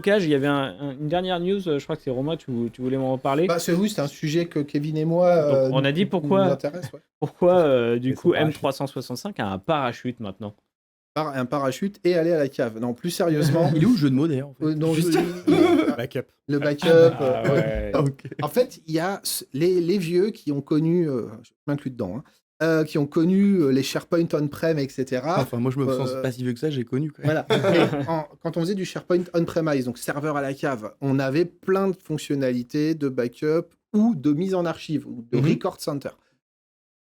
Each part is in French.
stockage, il y avait une dernière news, je crois que c'est Romain, tu voulais m'en parler. Bah, oui, c'est un sujet que Kevin et moi Donc, on a dit nous pourquoi, intéresse. Ouais. du Et son coup, parachute. M365 a un parachute maintenant. Un parachute et aller à la cave. Non, plus sérieusement. Il est où le jeu de mots d'ailleurs en fait non, Juste- Backup. le backup. Ah ouais. Ah, ok. En fait, il y a les vieux qui ont connu, je m'inclus dedans, qui ont connu les SharePoint on-prem, etc. Enfin, moi je me sens Euh, pas si vieux que ça, j'ai connu quand même. Voilà. Mais quand on faisait du SharePoint on-premise, donc serveur à la cave, on avait plein de fonctionnalités de backup ou de mise en archive ou de record center.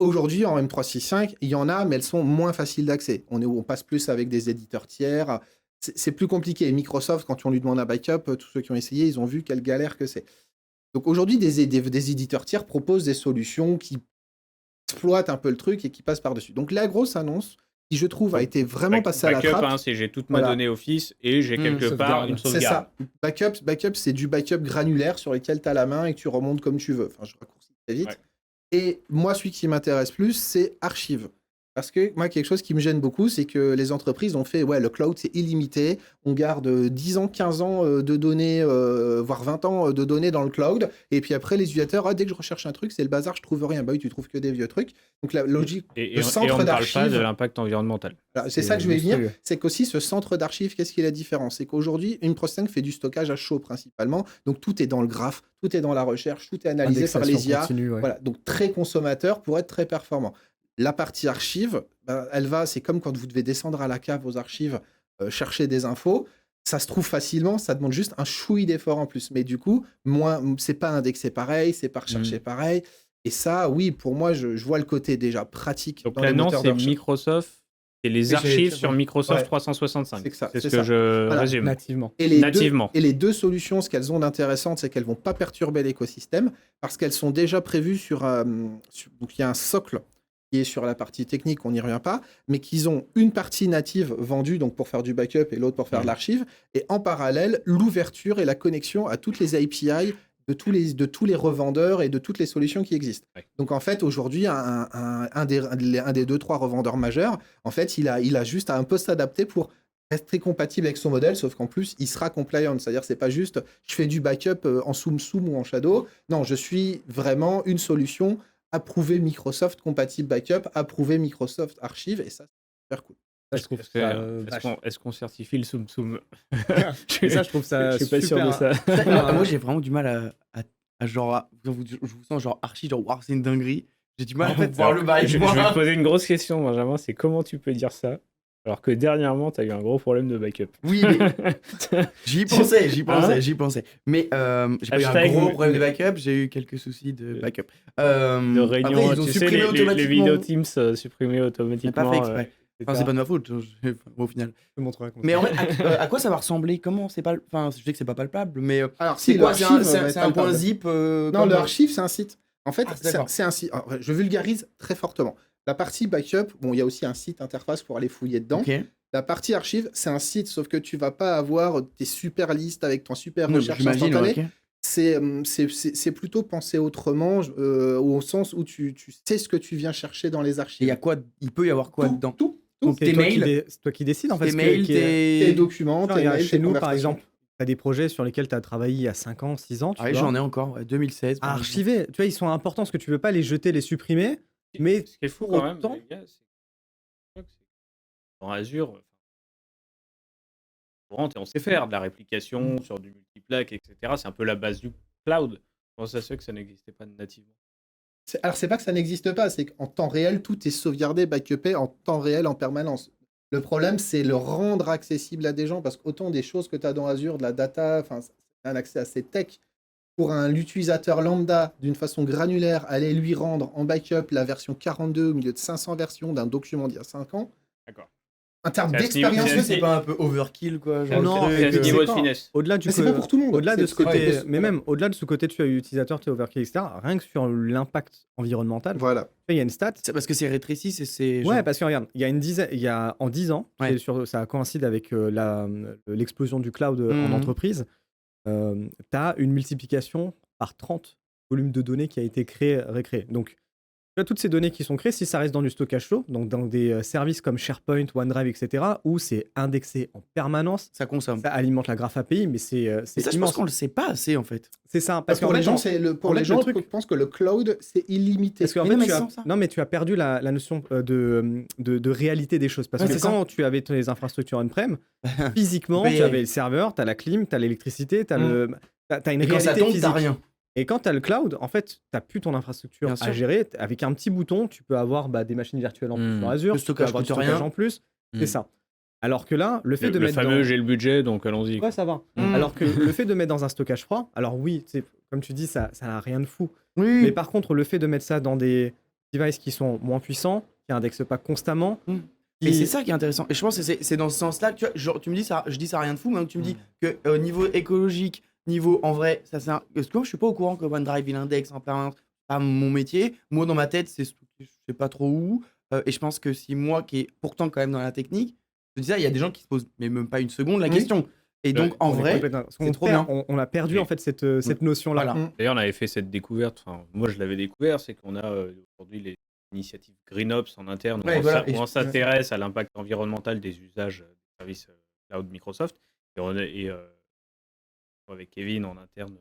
Aujourd'hui, en M365, il y en a, mais elles sont moins faciles d'accès. On passe plus avec des éditeurs tiers. C'est plus compliqué. Microsoft, quand on lui demande un backup, tous ceux qui ont essayé, ils ont vu quelle galère que c'est. Donc aujourd'hui, des éditeurs tiers proposent des solutions qui exploitent un peu le truc et qui passent par-dessus. Donc la grosse annonce, qui je trouve a été vraiment passée à la Backup, trappe. c'est j'ai toutes mes Voilà. données Office et j'ai quelque part sauvegarde. une C'est sauvegarde. ça. Backup, c'est du backup granulaire sur lequel tu as la main et que tu remontes comme tu veux. Enfin, je raccourcis très vite. Ouais. Et moi, celui qui m'intéresse plus, c'est Archive. Parce que moi, quelque chose qui me gêne beaucoup, c'est que les entreprises ont fait, le cloud, c'est illimité. On garde 10 ans, 15 ans de données, voire 20 ans de données dans le cloud. Et puis après, les utilisateurs, dès que je recherche un truc, c'est le bazar, je trouve rien. Bah oui, tu trouves que des vieux trucs. Donc la logique, Et le on centre ne parle pas d'archives... de l'impact environnemental. Alors, c'est ça que je vais monstrueux. venir, c'est qu'aussi ce centre d'archives, qu'est-ce qui est la différence? C'est qu'aujourd'hui, M365 fait du stockage à chaud principalement, donc tout est dans le graphe, tout est dans la recherche, tout est analysé par les Indexation IA, continue, ouais. voilà, donc très consommateur pour être très performant. La partie archive, c'est comme quand vous devez descendre à la cave aux archives, chercher des infos, ça se trouve facilement, ça demande juste un chouï d'effort en plus, mais du coup, c'est pas indexé pareil, c'est pas recherché pareil, et ça, oui, pour moi, je vois le côté déjà pratique Donc dans les l'annonce, moteurs c'est de recherche. Microsoft et les Oui, j'allais archives dire, sur ouais. Microsoft Ouais. 365. C'est ça, C'est c'est ce que ça. je Voilà. résume. Nativement. Et Nativement. les deux solutions, ce qu'elles ont d'intéressant, c'est qu'elles vont pas perturber l'écosystème parce qu'elles sont déjà prévues donc il y a un socle qui est sur la partie technique, on n'y revient pas, mais qu'ils ont une partie native vendue donc pour faire du backup et l'autre pour faire de l'archive, et en parallèle, l'ouverture et la connexion à toutes les API de tous les revendeurs et de toutes les solutions qui existent. Ouais. Donc en fait, aujourd'hui, un des 2-3 revendeurs majeurs, en fait, il a juste à un peu s'adapter pour être très compatible avec son modèle, sauf qu'en plus, il sera compliant. C'est-à-dire, c'est pas juste je fais du backup en Soum ou en Shadow. Non, je suis vraiment une solution approuvée Microsoft compatible backup, approuvée Microsoft Archive, et ça, c'est super cool. Ça, je trouve ça Est-ce qu'on certifie le Soum Soum? Et ça, je trouve ça Je suis pas sûr super- de ça. Moi j'ai vraiment du mal à genre. Je vous sens genre archi, genre, waouh, c'est une dinguerie. J'ai du mal En fait, à voir le bail. Je vais te poser une grosse question, Benjamin. C'est comment tu peux dire ça alors que dernièrement, tu as eu un gros problème de backup? Oui, mais j'y pensais. Mais j'ai pas eu un Hashtag gros oui. problème de backup, j'ai eu quelques soucis de backup. De réunion, après, ils ont tu sais, supprimé les automatiquement. vidéos Teams supprimées J'ai automatiquement. pas fait exprès. Enfin, c'est pas de ma faute, au final. Je te montrerai. Mais en fait, à quoi ça va ressembler? Comment c'est pas. Enfin, je sais que c'est pas palpable, mais Alors, c'est si, quoi? l'archive C'est va être un point palpable. zip Non, comme- le archive, c'est un site. En fait, Ah, d'accord. c'est un site. Alors, je vulgarise très fortement. La partie backup, bon, il y a aussi un site interface pour aller fouiller dedans. Ok. La partie archive, c'est un site, sauf que tu vas pas avoir tes super listes avec ton super Non, recherche j'imagine, instantanée. ouais, ok. C'est plutôt penser autrement, au sens où tu sais ce que tu viens chercher dans les Et archives. il y a quoi? Il peut y avoir quoi Tout, dedans? tout. Donc, Tes c'est toi mails, c'est toi qui décides, en fait. tes mails, Tes tes. documents, Genre, tes regarde, mails, chez tes nous, par conversations. exemple, tu as des projets sur lesquels tu as travaillé il y a 5 ans, 6 ans, tu Ah oui, vois. j'en ai encore, ouais, 2016. À par exemple. archiver. Tu vois, ils sont importants parce que tu veux pas les jeter, les supprimer. Mais Ce qui est fou pour quand même, autant- les gars, c'est dans Azure, on sait faire de la réplication sur du multiplac, etc. C'est un peu la base du cloud. Comment ça se fait que ça n'existait pas nativement? Alors, c'est pas que ça n'existe pas, c'est qu'en temps réel, tout est sauvegardé, backupé en temps réel, en permanence. Le problème, c'est le rendre accessible à des gens, parce qu'autant des choses que tu as dans Azure, de la data, enfin, c'est un accès assez tech, pour l'utilisateur lambda, d'une façon granulaire, aller lui rendre en backup la version 42 au milieu de 500 versions d'un document d'il y a 5 ans, D'accord. en termes C'est à ce niveau- d'expérience, c'est à ce C'est pas un peu overkill, quoi? Genre, Non, le truc, C'est à ce niveau de quand- finesse. Au-delà du mais c'est pas pour tout le monde. Au-delà de ce C'est- côté, c'est- mais même au-delà de ce côté, tu as utilisateur, tu as overkill, etc. Rien que sur l'impact environnemental, Voilà. il y a une stat. C'est parce que c'est rétréci, c'est. Ouais, genre- parce que regarde, il y a en 10 ans, Ouais. ça coïncide avec l'explosion du cloud en Mhm. entreprise, tu as une multiplication par 30 volume de données qui a été récréé. Donc, Tu as toutes ces données qui sont créées, si ça reste dans du stockage chaud, donc dans des services comme SharePoint, OneDrive, etc., où c'est indexé en permanence, Ça consomme. ça alimente la graphe API, mais c'est Et ça, je pense immense. qu'on le sait pas assez, en fait. C'est ça, Parce que pour les gens, pour les gens, le truc, je pense que le cloud, c'est illimité. parce qu'en Mais fait, non, mais tu as, sans ça. non, mais tu as perdu la notion de réalité des choses. Parce Ouais, que c'est ça. quand tu avais les infrastructures on-prem, physiquement, payais. tu avais le serveur, tu as la clim, tu as l'électricité, tu as une Et quand ça réalité tombe, physique. t'as rien. Et quand tu as le cloud, en fait, tu n'as plus ton infrastructure Bien à sûr. gérer. Avec un petit bouton, tu peux avoir des machines virtuelles en plus sur Azure, Le tu peux stockage avoir du coûte stockage rien. en plus. Mm. C'est ça. Alors que là, le fait de Le mettre fameux dans... j'ai le budget, donc allons-y. Ouais, ça va. Mm. Alors que le fait de mettre dans un stockage froid, alors oui, comme tu dis, ça n'a rien de fou. Oui. Mais par contre, le fait de mettre ça dans des devices qui sont moins puissants, qui indexent pas constamment, Mm. qui- Et c'est ça qui est intéressant. Et je pense que c'est dans ce sens-là que tu me dis ça, je dis ça rien de fou, mais tu me dis que au niveau écologique, niveau en vrai, ça c'est parce que je suis pas au courant que OneDrive il indexe en permanence, c'est pas mon métier. Moi dans ma tête, c'est je sais pas trop où. Et je pense que si moi qui est pourtant quand même dans la technique, je te dis ça, il y a des gens qui se posent mais même pas une seconde la question. Et donc en on est vrai, complètement- parce qu'on c'est trop perd- bien. On a perdu Et- en fait cette notion-là. Voilà. D'ailleurs, on avait fait cette découverte, enfin, moi je l'avais découvert, c'est qu'on a aujourd'hui les initiatives GreenOps en interne, où Ouais, on voilà. où on s'intéresse à l'impact environnemental des usages des services cloud Microsoft. Avec Kevin en interne,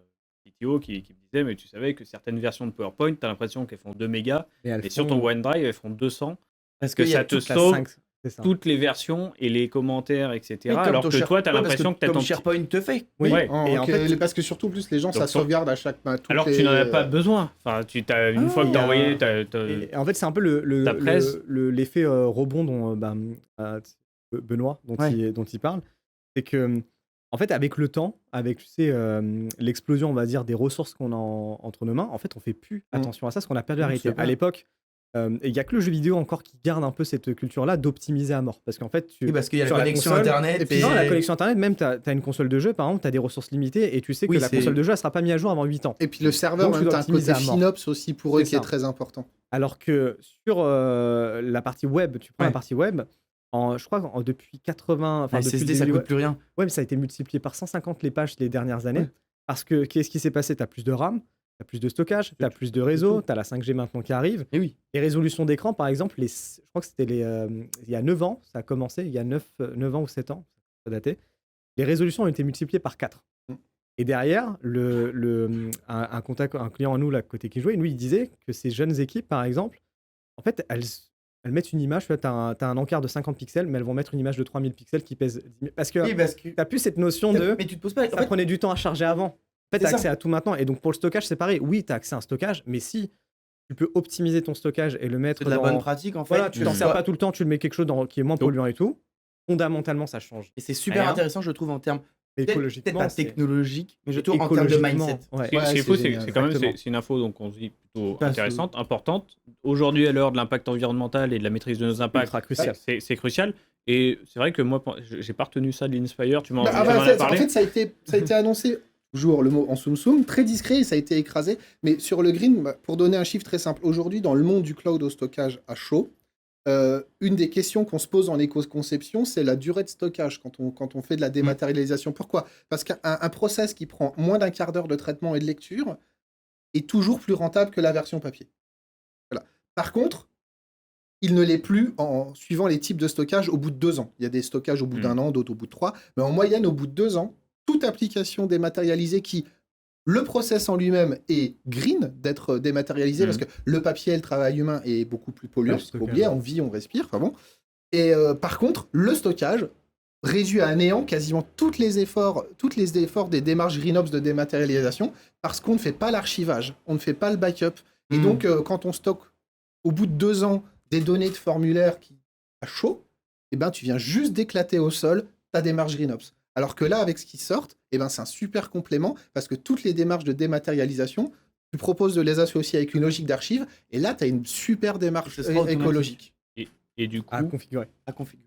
CTO, qui me disait, mais tu savais que certaines versions de PowerPoint, tu as l'impression qu'elles font 2 mégas, Et elles et sur ton OneDrive, elles font 200, Parce que qu'il y a ça te toute la sauve 5, c'est ça. toutes les versions et les commentaires, etc. Oui, comme Alors ton que toi, tu as SharePoint, l'impression que tu as comme ton petit- SharePoint te fait. Oui, Ouais. et en fait, parce que surtout plus les gens, ça Donc, sauvegarde à chaque main. Alors que tu n'en as pas besoin. Enfin, une fois que tu as envoyé, et en fait, c'est un peu ta presse. l'effet rebond dont Benoît dont il parle. C'est que, en fait, avec le temps, avec l'explosion, on va dire, des ressources qu'on a entre nos mains, en fait, on fait plus attention à ça, parce qu'on a perdu la réalité. À l'époque, il n'y a que le jeu vidéo encore qui garde un peu cette culture-là d'optimiser à mort. Parce qu'en fait, Oui, parce qu'il y a la sur la connexion console, internet. et puis non, la connexion internet, même tu as une console de jeu, par exemple, tu as des ressources limitées, et tu sais que Oui, la c'est- console de jeu, elle sera pas mise à jour avant 8 ans. Et puis le serveur, Donc, tu même, dois t'as un optimiser côté à mort. FinOps aussi pour eux C'est qui est ça. très important. Alors que sur la partie web, tu prends Ouais. la partie web, je crois depuis 80, enfin La depuis SSD, le ça début, coûte plus rien. ouais, mais ça a été multiplié par 150 les pages les dernières années. Ouais. Parce que qu'est-ce qui s'est passé? Tu as plus de RAM, tu as plus de stockage, tu as plus de réseau, tu as la 5G maintenant qui arrive. Et oui. Les résolutions d'écran, par exemple, je crois que c'était il y a 9 ans, ça a commencé, il y a 9 ans ou 7 ans, ça datait. Les résolutions ont été multipliées par 4. Et derrière, un client à nous, là, côté qui jouait, lui, il disait que ces jeunes équipes, par exemple, en fait, elles mettent une image, tu as un encart de 50 pixels, mais elles vont mettre une image de 3000 pixels qui pèse 10 000. Parce que Oui, parce que. tu n'as plus cette notion de. Mais tu te poses pas. En Ça fait, prenait du temps à charger avant. En fait, tu C'est as ça. accès à tout maintenant. Et donc, pour le stockage, c'est pareil. Oui, tu as accès à un stockage, mais si tu peux optimiser ton stockage et le mettre c'est de la dans. bonne pratique en fait. Voilà, tu t'en sers pas tout le temps, tu le mets quelque chose qui est moins Donc- polluant et tout. Fondamentalement, ça change. Et c'est super Rien. intéressant, je trouve, en termes. Peut-être Écologiquement, pas c'est- technologique, mais je trouve en termes de écologiquement, mindset. ouais. Ce qui est c'est faux, c'est génial, c'est quand même exactement. c'est une info donc on se dit plutôt Pas intéressante, importante. Aujourd'hui, à l'heure de l'impact environnemental et de la maîtrise de nos impacts, Ultra crucial. c'est crucial. Et c'est vrai que moi, j'ai pas retenu ça de l'Inspire. Tu m'en Bah, tu ah bah, m'en as en parlé. fait, ça a été annoncé, toujours le mot en soum, très discret, et ça a été écrasé. Mais sur le green, pour donner un chiffre très simple, aujourd'hui, dans le monde du cloud au stockage à chaud, une des questions qu'on se pose en éco-conception, c'est la durée de stockage quand on fait de la dématérialisation. Pourquoi? Parce qu'un process qui prend moins d'un quart d'heure de traitement et de lecture est toujours plus rentable que la version papier. Voilà. Par contre, il ne l'est plus en suivant les types de stockage au bout de 2 ans. Il y a des stockages au bout d'1 an, d'autres au bout de 3. Mais en moyenne, au bout de 2 ans, toute application dématérialisée qui, le process en lui-même est green d'être dématérialisé parce que le papier et le travail humain est beaucoup plus polluant. Le Faut stockage, oublier, ouais. on vit, on respire. Enfin bon. Et par contre, le stockage réduit à néant quasiment tous les efforts des démarches GreenOps de dématérialisation parce qu'on ne fait pas l'archivage, on ne fait pas le backup. Et donc, quand on stocke au bout de 2 ans des données de formulaire qui à chaud, eh ben, tu viens juste d'éclater au sol ta démarche GreenOps. Alors que là, avec ce qui sort, eh ben, c'est un super complément parce que toutes les démarches de dématérialisation, tu proposes de les associer avec une logique d'archive et là, tu as une super démarche Ce sera automatique. écologique. Et du coup, À configurer. À configurer.